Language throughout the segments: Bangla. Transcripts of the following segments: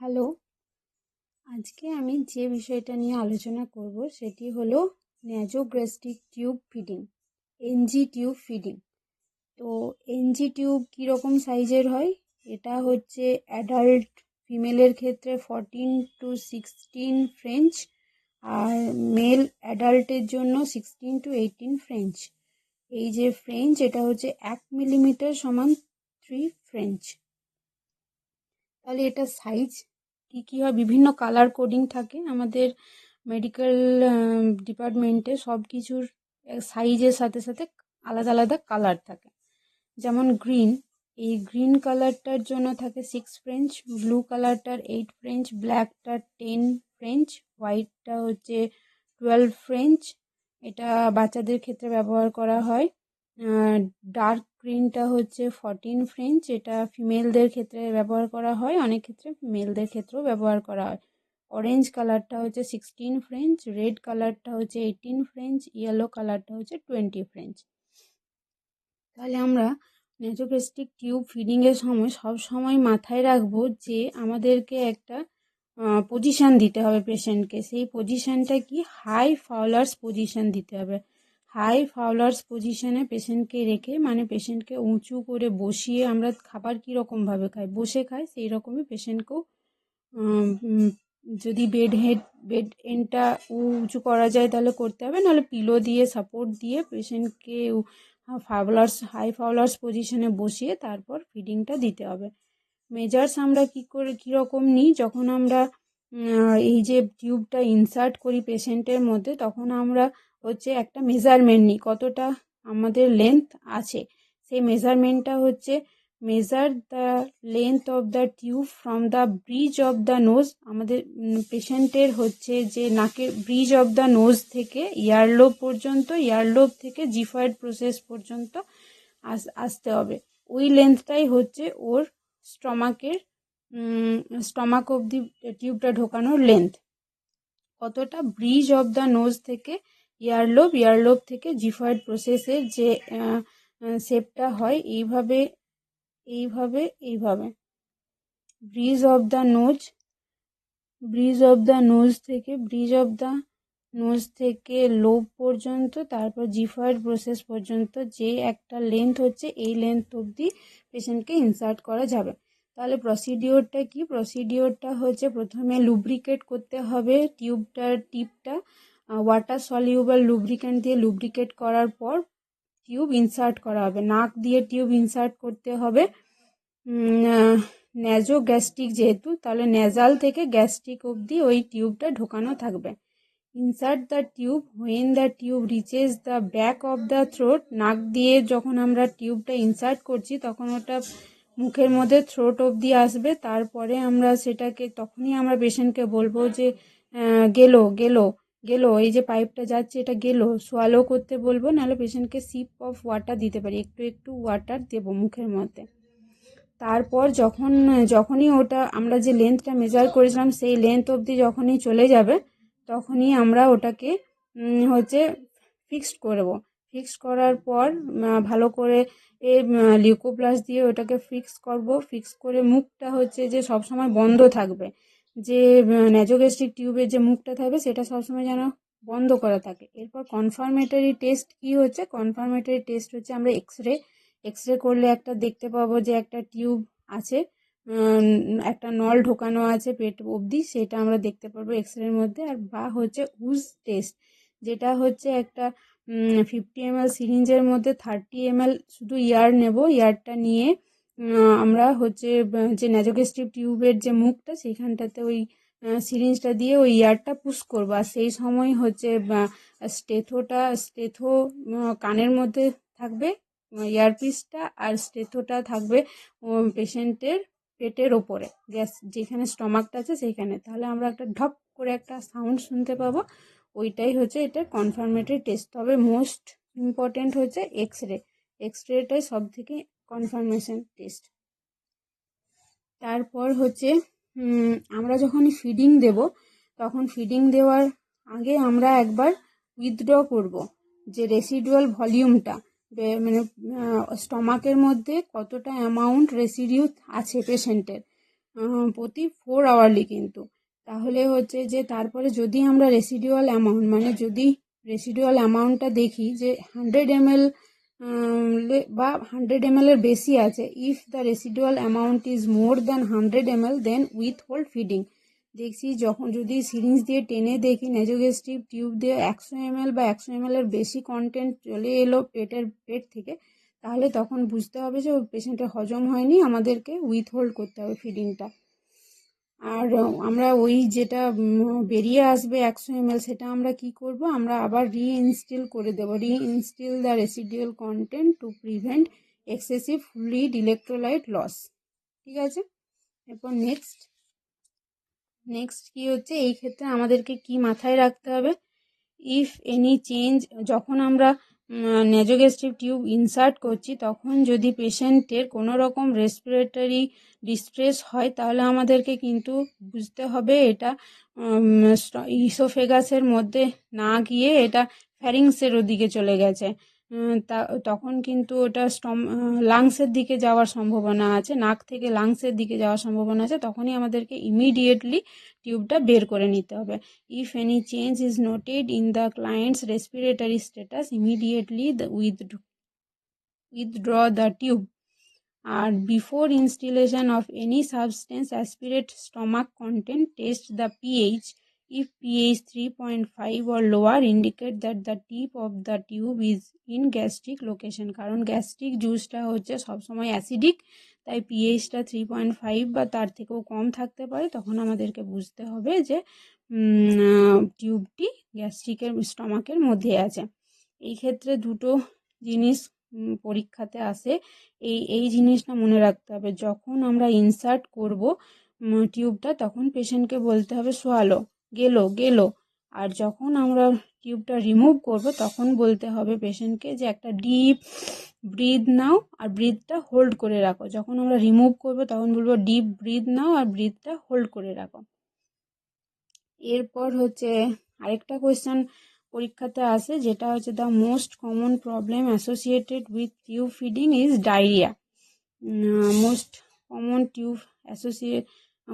হ্যালো, আজকে আমি যে বিষয়টা নিয়ে আলোচনা করব সেটি হলো nasogastric tube feeding, NG tube feeding. তো এনজি টিউব কীরকম সাইজের হয়? এটা হচ্ছে অ্যাডাল্ট ফিমেলের ক্ষেত্রে 14 to 16 ফ্রেঞ্চ, আর মেল অ্যাডাল্টের জন্য 16 to 18 ফ্রেঞ্চ। এই যে ফ্রেঞ্চ, এটা হচ্ছে 1 মিলিমিটার সমান 3 ফ্রেঞ্চ। তাহলে এটা সাইজ কী হয়, বিভিন্ন কালার কোডিং থাকে আমাদের মেডিকেল ডিপার্টমেন্টে। সব কিছুর সাইজের সাথে সাথে আলাদা আলাদা কালার থাকে। যেমন গ্রিন, এই গ্রিন কালারটার জন্য থাকে 6 ফ্রেঞ্চ, ব্লু কালারটার 8 ফ্রেঞ্চ, ব্ল্যাকটার 10 ফ্রেঞ্চ, হোয়াইটটা হচ্ছে 12 ফ্রেঞ্চ। এটা বাচ্চাদের ক্ষেত্রে ব্যবহার করা হয়। ডার্ক গ্রিনটা হচ্ছে 14 ফ্রেঞ্চ, এটা ফিমেলদের ক্ষেত্রে ব্যবহার করা হয়, অনেক ক্ষেত্রে মেলদের ক্ষেত্রেও ব্যবহার করা হয়। অরেঞ্জ কালারটা হচ্ছে 16 ফ্রেঞ্চ, রেড কালারটা হচ্ছে 18 ফ্রেঞ্চ, ইয়েলো কালারটা হচ্ছে 20 ফ্রেঞ্চ। তাহলে আমরা ন্যাজোগ্যাস্ট্রিক টিউব ফিডিংয়ের সময় সব সময় মাথায় রাখবো যে আমাদেরকে একটা পজিশান দিতে হবে পেশেন্টকে। সেই পজিশানটা কি, হাই ফাউলার্স পজিশান দিতে হবে। হাই ফাউলার্স পজিশানে পেশেন্টকে রেখে, মানে পেশেন্টকে উঁচু করে বসিয়ে, আমরা খাবার কীরকমভাবে খাই, বসে খাই, সেই রকমই পেশেন্টকেও যদি বেড এন্ডটা উঁচু করা যায় তাহলে করতে হবে, নাহলে পিলো দিয়ে সাপোর্ট দিয়ে পেশেন্টকে হাই ফাউলার্স পজিশনে বসিয়ে তারপর ফিডিংটা দিতে হবে। মেজার্স আমরা কীরকম নিই, যখন আমরা এই যে টিউবটা ইনসার্ট করি পেশেন্টের মধ্যে, তখন আমরা হচ্ছে একটা মেজারমেন্ট নিই কতটা আমাদের লেন্থ আছে। সেই মেজারমেন্টটা হচ্ছে measure the length of the tube from the bridge of the nose. আমাদের পেশেন্টের হচ্ছে যে নাকের ব্রিজ অফ দ্য নোজ থেকে ইয়ারলোব পর্যন্ত, ইয়ারলোব থেকে জিফয়েড প্রসেস পর্যন্ত আসতে হবে। ওই লেন্থটাই হচ্ছে ওর স্টমাক অবধি টিউবটা ঢোকানোর লেন্থ। কতটা ব্রিজ অফ দ্য নোজ থেকে ইয়ারলোব থেকে জিফয়েড প্রসেসের যে শেপটা হয়, এইভাবে ব্রিজ অফ দ্য নোজ থেকে লোব পর্যন্ত, তারপর জিফয়েড প্রসেস পর্যন্ত যে একটা লেন্থ হচ্ছে, এই লেন্থ অবধি পেশেন্টকে ইনসার্ট করা যাবে। তাহলে প্রসিডিওরটা কি? প্রসিডিওরটা হচ্ছে প্রথমে লুব্রিকেট করতে হবে টিপটা ওয়াটার সলিউবল লুব্রিক্যান্ট দিয়ে লুব্রিকেট করার পর টিউব ইনসার্ট করা হবে। নাক দিয়ে টিউব ইনসার্ট করতে হবে। ন্যাজোগ্যাস্ট্রিক যেহেতু, তাহলে নেজাল থেকে গ্যাস্ট্রিক অবধি ওই টিউবটা ঢোকানো থাকবে। Insert the tube when the tube reaches the back of the throat. নাক দিয়ে যখন আমরা টিউবটা ইনসার্ট করছি তখন ওটা মুখের মধ্যে থ্রোট অবধি আসবে। তারপরে আমরা তখনই আমরা পেশেন্টকে বলবো যে গেলো, এই যে পাইপটা যাচ্ছে এটা গেলো, সোয়ালো করতে বলবো, নাহলে পেশেন্টকে সিপ অফ ওয়াটার দিতে পারি, একটু ওয়াটার দেবো মুখের মধ্যে। তারপর যখনই ওটা আমরা যে লেন্থটা মেজার করেছিলাম সেই লেন্থ অবধি যখনই চলে যাবে, তখনই আমরা ওটাকে হচ্ছে ফিক্সড করব। ফিক্সড করার পর ভালো করে লিউকোপ্লাস দিয়ে ওটাকে ফিক্স করব। ফিক্স করে মুখটা হচ্ছে যে সবসময় বন্ধ থাকবে, যে ন্যাজোগ্যাস্ট্রিক টিউবের যে মুখটা থাকবে সেটা সবসময় যেন বন্ধ করা থাকে। এরপর কনফার্মেটরি টেস্ট কি হচ্ছে? কনফার্মেটরি টেস্ট হচ্ছে আমরা এক্সরে করলে একটা দেখতে পাবো যে একটা টিউব আছে, একটা নল ঢোকানো আছে পেট অবধি, সেটা আমরা দেখতে পারবো এক্সরের মধ্যে। আর বা হচ্ছে উজ টেস্ট, যেটা হচ্ছে একটা 50 ml সিরিঞ্জের মধ্যে 30 ml শুধু ইয়ার নেব। ইয়ারটা নিয়ে আমরা হচ্ছে যে ন্যাজোগ্যাস্ট্রিক টিউবের যে মুখটা সেইখানটাতে ওই সিরিঞ্জটা দিয়ে ওই ইয়ারটা পুশ করবো। আর সেই সময় হচ্ছে স্টেথো কানের মধ্যে থাকবে, ইয়ারপিসটা, আর স্টেথোটা থাকবে পেশেন্টের পেটের ওপরে, যেখানে স্টমাকটা আছে সেইখানে। তাহলে আমরা একটা ঢপ করে একটা সাউন্ড শুনতে পাবো। ওইটাই হচ্ছে এটা কনফার্মেটরি টেস্ট। তবে মোস্ট ইম্পর্টেন্ট হচ্ছে এক্সরেটাই সব থেকে কনফার্মেশন টেস্ট। তারপর হচ্ছে আমরা যখন ফিডিং দেব, তখন ফিডিং দেওয়ার আগে আমরা একবার উইথড্র করব যে রেসিডুয়াল ভলিউমটা, মানে স্টমাকের মধ্যে কতটা অ্যামাউন্ট রেসিডিউ আছে পেশেন্টের। প্রতি 4 আওয়ারলি কিন্তু। তাহলে হচ্ছে যে তারপরে যদি আমরা রেসিডুয়াল অ্যামাউন্ট মানে যদি রেসিডুয়াল অ্যামাউন্টটা দেখি যে 100 ml বা 100 ml এর বেশি আছে, if the residual amount is more than 100 ml then withhold feeding. দেখছি যখন যদি সিরিঞ্জ দিয়ে টেনে দেখি নেজোগ্যাস্ট্রিক টিউব দিয়ে 100 ml বা 100 ml এর বেশি কন্টেন্ট চলে এলো পেট থেকে, তাহলে তখন বুঝতে হবে যে পেশেন্টের হজম হয়নি, আমাদেরকে উইথ হোল্ড করতে হবে ফিডিংটা। আর আমরা ওই যেটা বেরিয়ে আসবে 100 ml সেটা আমরা কি করব, আমরা আবার রিইনস্টিল করে দেব, reinstill the residual content to prevent excessive fluid electrolyte loss. ঠিক আছে, এরপর নেক্সট কি হচ্ছে, এই ক্ষেত্রে আমাদেরকে কি মাথায় রাখতে হবে, ইফ এনি চেঞ্জ, যখন আমরা নেজোগ্যাস্ট্রিক টিউব ইনসার্ট করছি তখন যদি পেশেন্টের কোনো রকম রেসপিরেটরি ডিস্ট্রেস হয়, তাহলে আমাদেরকে কিন্তু বুঝতে হবে এটা ইসোফেগাসের মধ্যে না গিয়ে এটা ফ্যারিংসের ওদিকে চলে গেছে। তখন কিন্তু ওটা লাংসের দিকে যাওয়ার সম্ভাবনা আছে, নাক থেকে লাংসের দিকে যাওয়ার সম্ভাবনা আছে, তখনই আমাদেরকে ইমিডিয়েটলি টিউবটা বের করে নিতে হবে। If any change is noted in the client's respiratory status, immediately withdraw the tube. And before installation of any substance, aspirate stomach content, test the pH. If pH 3.5 or lower, indicate that the tip of the tube is in gastric location. কারণ গ্যাস্ট্রিক জুসটা হচ্ছে সবসময় অ্যাসিডিক, তাই পিএইচটা 3.5 বা তার থেকেও কম থাকতে পারে, তখন আমাদেরকে বুঝতে হবে যে টিউবটি গ্যাস্ট্রিকের স্টমাকের মধ্যে আছে। এই ক্ষেত্রে দুটো জিনিস পরীক্ষাতে আসে, এই জিনিসটা মনে রাখতে হবে, যখন আমরা ইনসার্ট করব টিউবটা তখন পেশেন্টকে বলতে হবে সোয়ালো, গেলো, আর যখন আমরা টিউবটা রিমুভ করব তখন বলতে হবে পেশেন্টকে যে একটা ডিপ ব্রিথ নাও আর ব্রিথটা হোল্ড করে রাখো। যখন আমরা রিমুভ করব তখন বলবো ডিপ ব্রিথ নাও আর ব্রিথটা হোল্ড করে রাখো। এরপর হচ্ছে আরেকটা কোয়েশ্চেন পরীক্ষাতে আসে, যেটা হচ্ছে the most common problem associated with tube feeding is diarrhoea. Most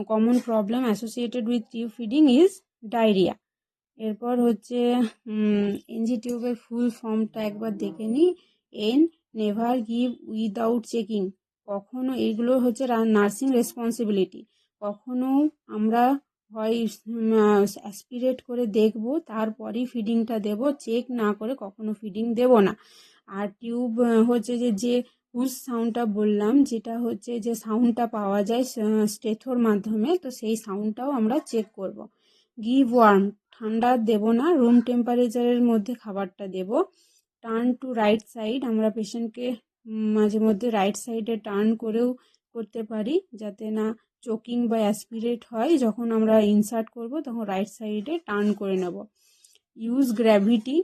common problem associated with tube feeding is diarrhoea. এরপর হচ্ছে এনজি টিউবের ফুল ফর্মটা একবার দেখে নিই। Never give without checking. কখনো এগুলো হচ্ছে নার্সিং রেসপন্সিবিলিটি, কখনো আমরা হয় অ্যাসপিরেট করে দেখব তারপরেই ফিডিংটা দেব, চেক না করে কখনো ফিডিং দেব না। আর টিউব হচ্ছে যে হুস সাউন্ডটা বললাম, যেটা হচ্ছে যে সাউন্ডটা পাওয়া যায় স্টেথোর মাধ্যমে, তো সেই সাউন্ডটাও আমরা চেক করব। গিভ ওয়ার্ম, ঠান্ডা দেব না, রুম টেম্পারেচারের মধ্যে খাবারটা দেব। টার্ন টু রাইট সাইড, আমরা পেশেন্টকে মাঝে মধ্যে রাইট সাইডে টার্ন করেও করতে পারি, যাতে না চোকিং বা অ্যাসপিরেট হয়। যখন আমরা ইনসার্ট করব তখন রাইট সাইডে টার্ন করে নেব। Use gravity